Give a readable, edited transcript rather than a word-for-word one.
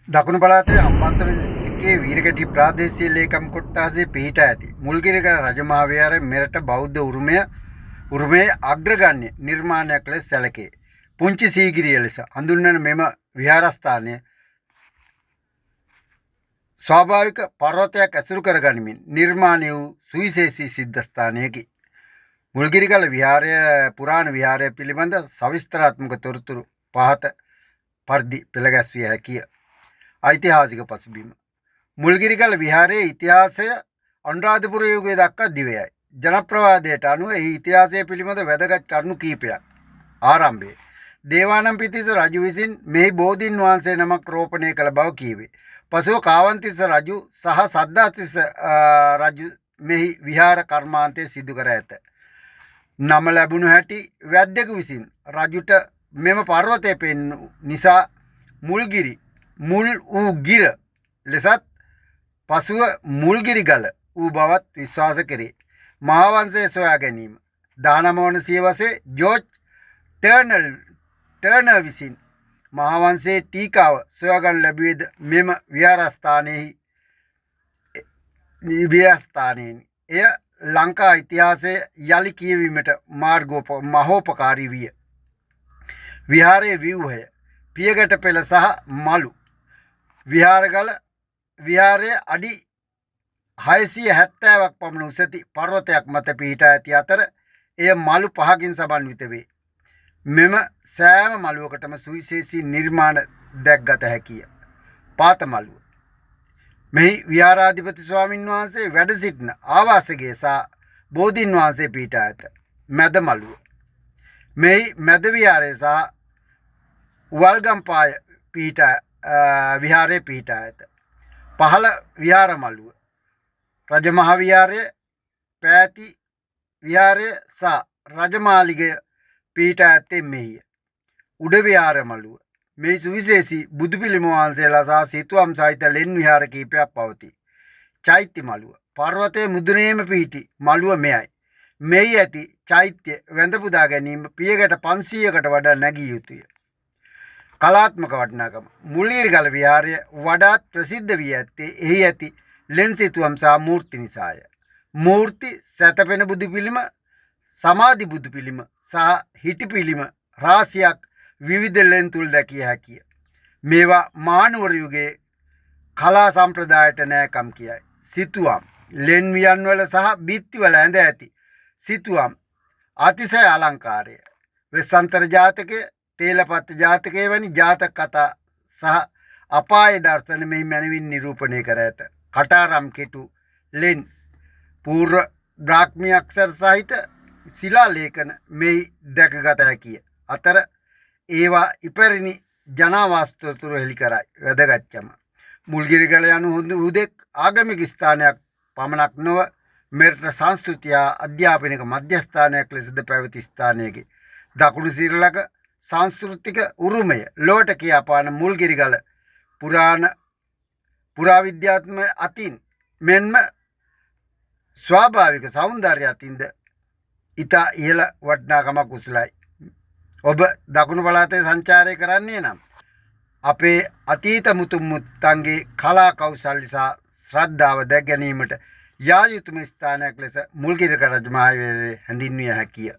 දකුණු පළාතේ අම්බන්තොට දිස්ත්‍රික්කයේ වීරගැටි ප්‍රාදේශීය ලේකම් කොට්ටාසේ පිහිටා ඇති මුල්ගිරිගල රජමහා විහාරය මෙරට බෞද්ධ උරුමයේ අග්‍රගණ්‍ය නිර්මාණයක් ලෙස සැලකේ. පුංචි සීගිරිය ලෙස හඳුන්වන මෙම විහාරස්ථානය ස්වාභාවික පර්වතයක් ඇසුරු කරගනිමින් නිර්මාණය වූ සුවිශේෂී සිද්ධස්ථානයකි. මුල්ගිරිගල විහාරය පුරාණ විහාරය පිළිබඳ සවිස්තරාත්මක තොරතුරු පහත පරිදි පෙළගැස්විය හැකිය. ඓතිහාසික පසුබිම. මුල්ගිරිගල විහාරයේ ඉතිහාසය අනුරාධපුර යුගයේ දක්වා දිවයයි. ජනප්‍රවාදයට අනුව එහි ඉතිහාසය පිළිබඳ වැදගත් කරුණු කිහිපයක්. ආරම්භයේ දේවානම්පියතිස්ස රජු විසින් මෙහි බෝධීන් වහන්සේ නමක් රෝපණය කළ බව කීවේ. පසුව කාවන්තිස්ස රජු සහ සද්ධාතිස්ස රජු මෙහි විහාර කර්මාන්තය සිදු කර ඇත. නම ලැබුණු හැටි වැද්දෙකු විසින් රජුට මෙම පර්වතය පෙන්වූ නිසා මුල්ගිරි මුල් වූ ගිර ලෙසත් පසුව මුල්ගිරිගල වූ බවත් විශ්වාස කෙරේ. මහාවංශය සොයා ගැනීම 19 වන සියවසේ ජෝර්ජ් ටර්නර් විසින් මහාවංශයේ ටීකාව සොයාගනු ලැබුවේද මෙම විහාරස්ථානයෙහි. එය ලංකා ඉතිහාසය යලි කියවීමට මහෝපකාරී විය. විහාරයේ ව්‍යුහය පියගැට පෙළ සහ මලු විහාරය අඩි 670ක් පමණ උසති පර්වතයක් මත පිහිටා ඇති අතර එය මලු 5කින් සමන්විත වේ. මෙම සෑම මළුවකටම සුවිශේෂී නිර්මාණ දැක්ගත හැකිය. පාත මළුව. මෙහි විහාරාධිපති ස්වාමින් වහන්සේ වැඩ සිටින ආවාසගය සහ බෝධීන් වහන්සේ පිහිටා ඇත. මැද මළුව. මෙහි මැද විහාරය සහ උවල්ගම්පාය විහාරයේ පිහිටා ඇත. පහළ විහාර මළුව. රජමහා විහාරය, පෑති විහාරය සහ රජමාලිගය පිහිටා ඇත්තේ මෙහිය. උඩ විහාර මළුව. මෙහි සුවිශේෂී බුදු පිළිම වහන්සේලා සහ සිතුවම් සහිත ලෙන් විහාර කිහිපයක් පවතී. චෛත්‍ය මළුව. පර්වතයේ මුදුනේම පිහිටි මළුව මෙයයි. මෙහි ඇති චෛත්‍ය වැඳ පුදා ගැනීම පියගැට 500කට වඩා නැගිය යුතුය. කලාත්මක වටිනාකම. මුල්ගිරිගල විහාරය වඩාත් ප්‍රසිද්ධ වී ඇත්තේ එහි ඇති ලෙන් සිතුවම් සහ මූර්ති නිසාය. මූර්ති සැතපෙන බුදු පිළිම, සමාධි බුදු පිළිම සහ හිටි පිළිම රාශියක් විවිධ ලෙන් තුල් දැකිය හැකිය. මේවා මානවර යුගයේ කලා සම්ප්‍රදායට නෑකම් කියයි. සිතුවම් ලෙන් වියන්වල සහ බිත්තිවල ඇඳ ඇති සිතුවම් අතිශය අලංකාරය. වෙස්සන්තර ජාතකය, තේලපත්ත ජාතකය වැනි ජාතක කතා සහ අපාය දර්ශන මෙහි මැනවින් නිරූපණය කර ඇත. කටාරම් කෙටු ලෙන් පූර්ව බ්‍රාහ්මී අක්ෂර සහිත ශිලා ලේඛන මෙහි දැකගත හැකිය. අතර ඒවා ඉපැරණි ජනාවාස තොරතුරු හෙළි කරයි. වැදගත්කම. මුල්ගිරිගල යනු හුදෙක් ආගමික ස්ථානයක් පමණක් නොව මෙරට සංස්කෘතිය අධ්‍යාපනික මධ්‍යස්ථානයක් ලෙසද පැවති ස්ථානයකි. දකුණු සිරිලක සංස්කෘතික උරුමය ලොවට කියාපාන මුල්ගිරිගල පුරාවිද්‍යාත්මක අතින් මෙන්ම ස්වාභාවික සෞන්දර්ය අතින්ද ඉතා ඉහළ වටිනාකමක් උසලයි. ඔබ දකුණු පළාතේ සංචාරය කරන්නේ නම් අපේ අතීත මුතුන්ගේ කලා කෞශල්‍ය සහ ශ්‍රද්ධාව දැක ගැනීමට යා යුතුම ස්ථානයක් ලෙස මුල්ගිරිගල රජමහා විහාරය හැඳින්විය හැකිය.